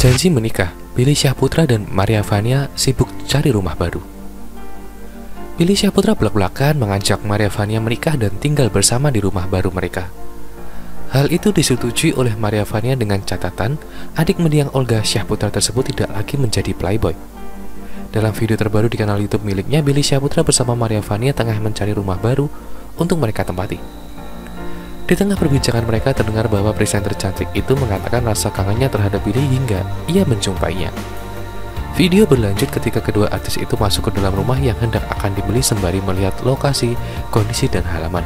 Janji menikah, Billy Syahputra dan Maria Vania sibuk cari rumah baru. Billy Syahputra belak-belakan mengajak Maria Vania menikah dan tinggal bersama di rumah baru mereka. Hal itu disetujui oleh Maria Vania dengan catatan adik mendiang Olga Syahputra tersebut tidak lagi menjadi playboy. Dalam video terbaru di kanal YouTube miliknya, Billy Syahputra bersama Maria Vania tengah mencari rumah baru untuk mereka tempati. Di tengah perbincangan mereka terdengar bahwa presenter cantik itu mengatakan rasa kangennya terhadap Billy hingga ia menjumpainya. Video berlanjut ketika kedua artis itu masuk ke dalam rumah yang hendak akan dibeli sembari melihat lokasi, kondisi, dan halaman.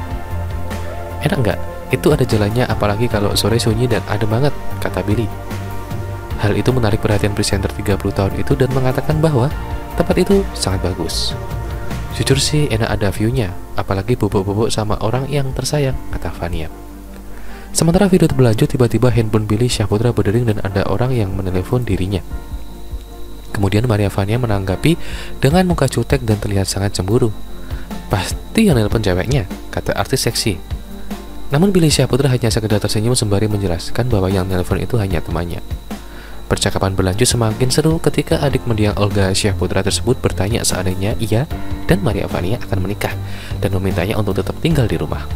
Enak nggak? Itu ada jalannya, apalagi kalau sore sunyi dan adem banget, kata Billy. Hal itu menarik perhatian presenter 30 tahun itu dan mengatakan bahwa tempat itu sangat bagus. Jujur sih enak ada view-nya, apalagi bubuk-bubuk sama orang yang tersayang, kata Vania. Sementara video berlanjut, tiba-tiba handphone Billy Syahputra berdering dan ada orang yang menelepon dirinya. Kemudian Maria Vania menanggapi dengan muka jutek dan terlihat sangat cemburu. Pasti yang nelpon ceweknya, kata artis seksi. Namun Billy Syahputra hanya sekedar tersenyum sembari menjelaskan bahwa yang nelpon itu hanya temannya. Percakapan berlanjut semakin seru ketika adik mendiang Olga Syahputra tersebut bertanya seandainya ia dan Maria Vania akan menikah dan memintanya untuk tetap tinggal di rumah.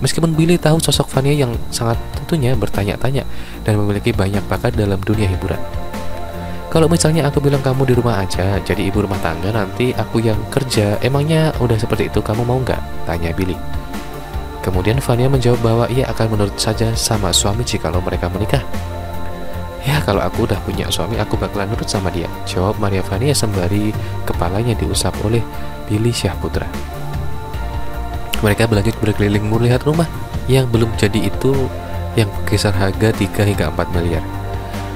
Meskipun Billy tahu sosok Vania yang sangat tentunya bertanya-tanya dan memiliki banyak bakat dalam dunia hiburan. Kalau misalnya aku bilang kamu di rumah aja, jadi ibu rumah tangga, nanti aku yang kerja, emangnya udah seperti itu kamu mau nggak? Tanya Billy. Kemudian Vania menjawab bahwa ia akan menurut saja sama suami jikalau mereka menikah. Ya, kalau aku udah punya suami, aku bakalan nurut sama dia, jawab Maria Vania sembari kepalanya diusap oleh Billy Syahputra. Mereka berlanjut berkeliling melihat rumah yang belum jadi itu yang berkisar harga 3 hingga 4 miliar.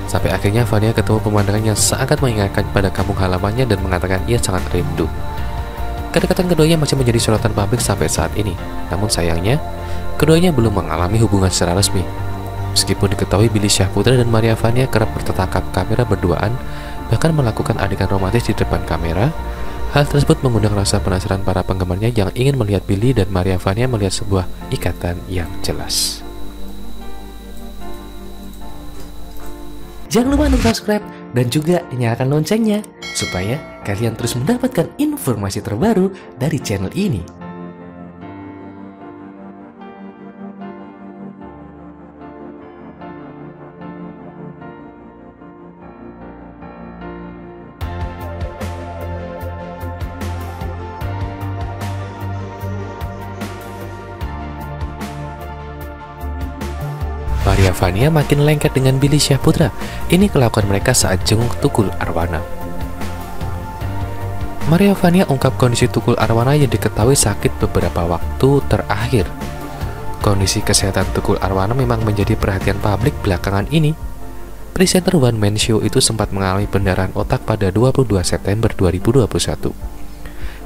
Sampai akhirnya Vania ketemu pemandangan yang sangat mengingatkan pada kampung halamannya dan mengatakan ia sangat rindu. Kedekatan keduanya masih menjadi sorotan publik sampai saat ini. Namun sayangnya, keduanya belum mengalami hubungan secara resmi. Meskipun diketahui Billy Syahputra dan Maria Vania kerap bertatap kamera berduaan, bahkan melakukan adegan romantis di depan kamera, hal tersebut mengundang rasa penasaran para penggemarnya yang ingin melihat Billy dan Maria Vania melihat sebuah ikatan yang jelas. Jangan lupa untuk subscribe dan juga nyalakan loncengnya supaya kalian terus mendapatkan informasi terbaru dari channel ini. Maria Vania makin lengket dengan Billy Syahputra. Ini kelakuan mereka saat jenguk Tukul Arwana. Maria Vania ungkap kondisi Tukul Arwana yang diketahui sakit beberapa waktu terakhir. Kondisi kesehatan Tukul Arwana memang menjadi perhatian publik belakangan ini. Presenter One Man Show itu sempat mengalami pendarahan otak pada 22 September 2021.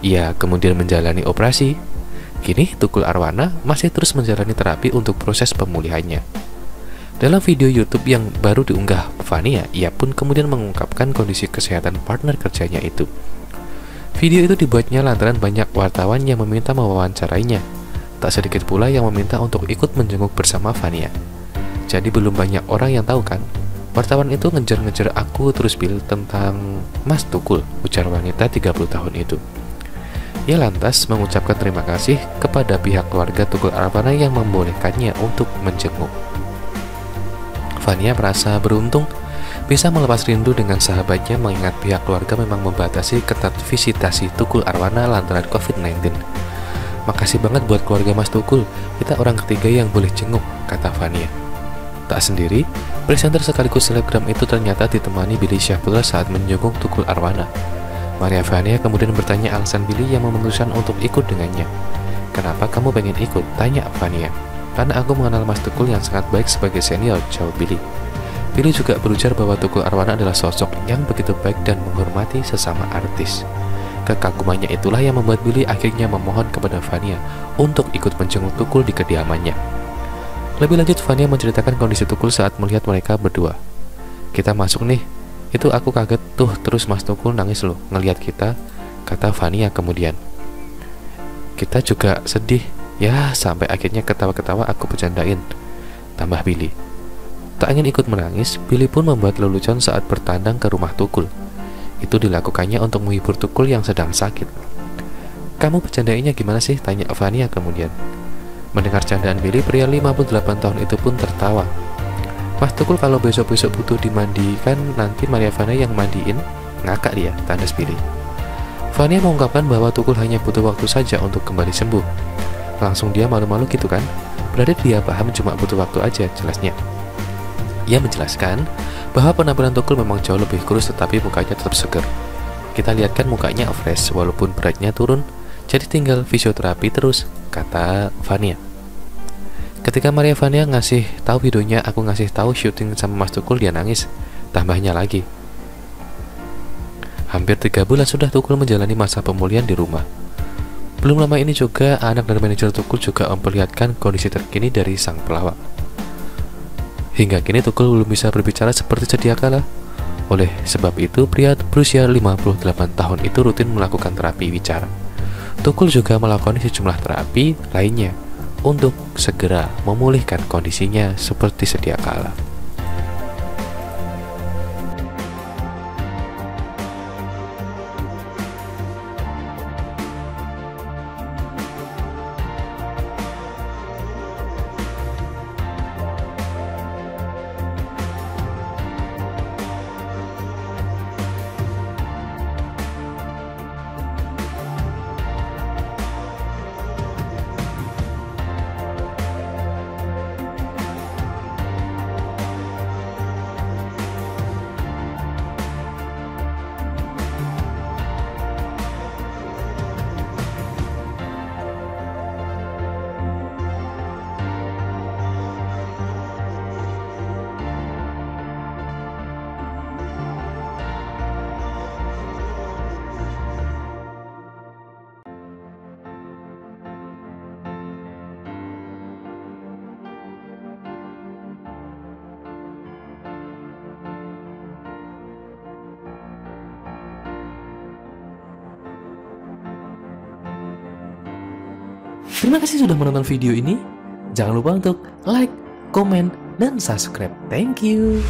Ia kemudian menjalani operasi. Kini Tukul Arwana masih terus menjalani terapi untuk proses pemulihannya. Dalam video YouTube yang baru diunggah Vania, ia pun kemudian mengungkapkan kondisi kesehatan partner kerjanya itu. Video itu dibuatnya lantaran banyak wartawan yang meminta mewawancarainya. Tak sedikit pula yang meminta untuk ikut menjenguk bersama Vania. Jadi belum banyak orang yang tahu kan? Wartawan itu ngejar-ngejar aku terus Bill tentang Mas Tukul, ujar wanita 30 tahun itu. Ia lantas mengucapkan terima kasih kepada pihak keluarga Tukul Arwana yang membolehkannya untuk menjenguk. Vania merasa beruntung bisa melepas rindu dengan sahabatnya mengingat pihak keluarga memang membatasi ketat visitasi Tukul Arwana lantaran COVID-19. Makasih banget buat keluarga Mas Tukul, kita orang ketiga yang boleh jenguk, kata Vania. Tak sendiri, presenter sekaligus selebgram itu ternyata ditemani Billy Syahputra saat menjenguk Tukul Arwana. Maria Vania kemudian bertanya alasan Billy yang memutuskan untuk ikut dengannya. Kenapa kamu pengen ikut? Tanya Vania. Karena aku mengenal Mas Tukul yang sangat baik sebagai senior, jawab Billy. Billy juga berujar bahwa Tukul Arwana adalah sosok yang begitu baik dan menghormati sesama artis. Kekagumannya itulah yang membuat Billy akhirnya memohon kepada Vania untuk ikut menjenguk Tukul di kediamannya. Lebih lanjut, Vania menceritakan kondisi Tukul saat melihat mereka berdua. Kita masuk nih, itu aku kaget tuh terus Mas Tukul nangis loh ngelihat kita, kata Vania kemudian. Kita juga sedih. Ya, sampai akhirnya ketawa-ketawa aku bercandain, tambah Billy. Tak ingin ikut menangis, Billy pun membuat lelucon saat bertandang ke rumah Tukul. Itu dilakukannya untuk menghibur Tukul yang sedang sakit. "Kamu bercandainya gimana sih?" tanya Vania kemudian. Mendengar candaan Billy, pria 58 tahun itu pun tertawa. "Mas Tukul kalau besok-besok butuh dimandikan, nanti Maria Vania yang mandiin?" "Ngakak dia," tandas Billy. Vania mengungkapkan bahwa Tukul hanya butuh waktu saja untuk kembali sembuh. Langsung dia malu-malu gitu kan? Berarti dia paham cuma butuh waktu aja, jelasnya. Ia menjelaskan bahwa penampilan Tukul memang jauh lebih kurus tetapi mukanya tetap segar. "Kita lihat kan mukanya fresh walaupun beratnya turun, jadi tinggal fisioterapi terus," kata Vania. Ketika Maria Vania ngasih tahu videonya, "Aku ngasih tahu syuting sama Mas Tukul," dia nangis. Tambahnya lagi, hampir 3 bulan sudah Tukul menjalani masa pemulihan di rumah. Belum lama ini juga anak dan manajer Tukul juga memperlihatkan kondisi terkini dari sang pelawak. Hingga kini Tukul belum bisa berbicara seperti sedia kala. Oleh sebab itu, pria berusia 58 tahun itu rutin melakukan terapi bicara. Tukul juga melakukan sejumlah terapi lainnya untuk segera memulihkan kondisinya seperti sedia kala. Terima kasih sudah menonton video ini. Jangan lupa untuk like, komen, dan subscribe. Thank you.